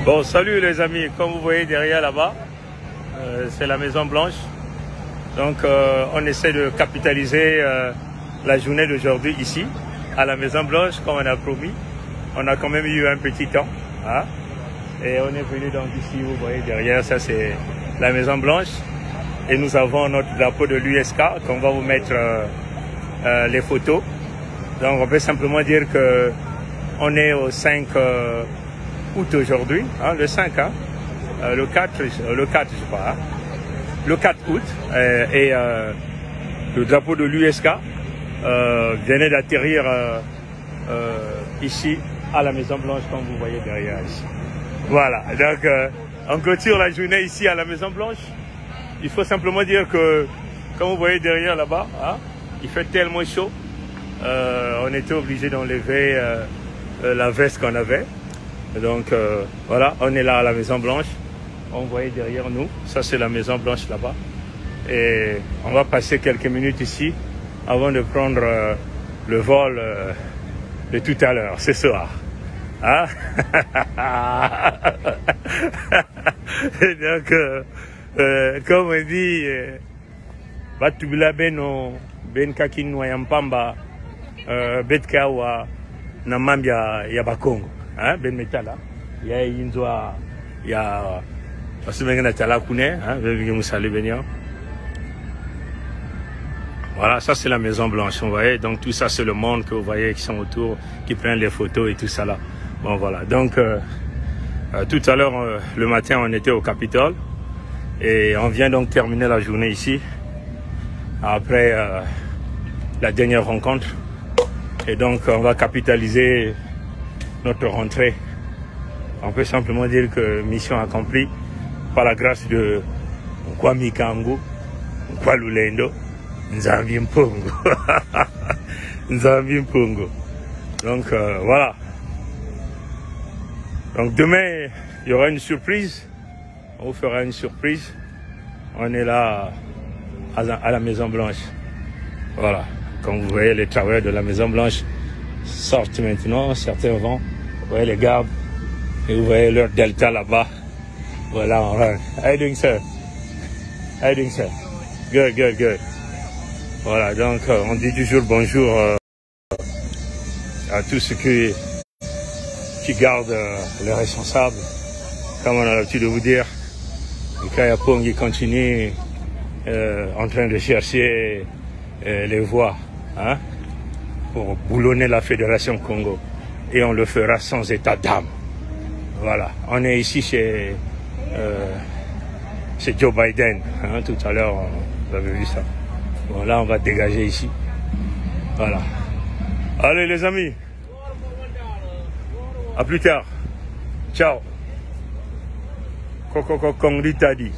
Bon, salut les amis, comme vous voyez derrière là-bas, c'est la Maison Blanche. Donc on essaie de capitaliser la journée d'aujourd'hui ici, à la Maison Blanche, comme on a promis. On a quand même eu un petit temps, hein? Et on est venu donc ici, vous voyez derrière, ça c'est la Maison Blanche. Et nous avons notre drapeau de l'USK, qu'on va vous mettre les photos. Donc on peut simplement dire que on est au 5 août aujourd'hui, hein, le 5, hein, le 4 je crois, hein, le 4 août, et le drapeau de l'USK venait d'atterrir ici à la Maison Blanche, comme vous voyez derrière ici. Voilà, donc on clôture la journée ici à la Maison Blanche. Il faut simplement dire que, comme vous voyez derrière là-bas, hein, il fait tellement chaud, on était obligé d'enlever la veste qu'on avait. Donc voilà, on est là à la Maison Blanche. On voyait derrière nous, ça c'est la Maison Blanche là-bas. Et on va passer quelques minutes ici avant de prendre le vol de tout à l'heure, ce soir. Hein? Et donc, comme on dit, Batubila Beno, Ben Kakin Wayampamba, Betkawa, Namambia Yabakongo. Hein, Ben Metala, il y a Inzoa, il y a voilà, ça c'est la Maison Blanche, vous voyez. Donc tout ça c'est le monde que vous voyez qui sont autour, qui prennent les photos et tout ça là. Bon voilà, donc tout à l'heure, le matin, on était au Capitole et on vient donc terminer la journée ici après la dernière rencontre. Et donc on va capitaliser notre rentrée. On peut simplement dire que mission accomplie par la grâce de Kwame Kango, Kwalulendo, Nzambi Mpongo. Nzambi Mpongo. Donc voilà. Donc demain, il y aura une surprise. On vous fera une surprise. On est là à la Maison Blanche. Voilà. Comme vous voyez, les travailleurs de la Maison Blanche sortent maintenant, certains vont. Vous voyez les gardes, et vous voyez leur delta là-bas. Voilà, on rentre. How you doing, sir? How you doing, sir? Good, good, good. Voilà, donc on dit toujours bonjour à tous ceux qui gardent les responsables. Comme on a l'habitude de vous dire, Kaya Pongi continue en train de chercher les voies, hein, pour boulonner la Fédération Congo. Et on le fera sans état d'âme. Voilà. On est ici chez Joe Biden. Hein, tout à l'heure, vous avez vu ça. Bon, là, on va dégager ici. Voilà. Allez, les amis. À plus tard. Ciao. Koko Kongri Tadi.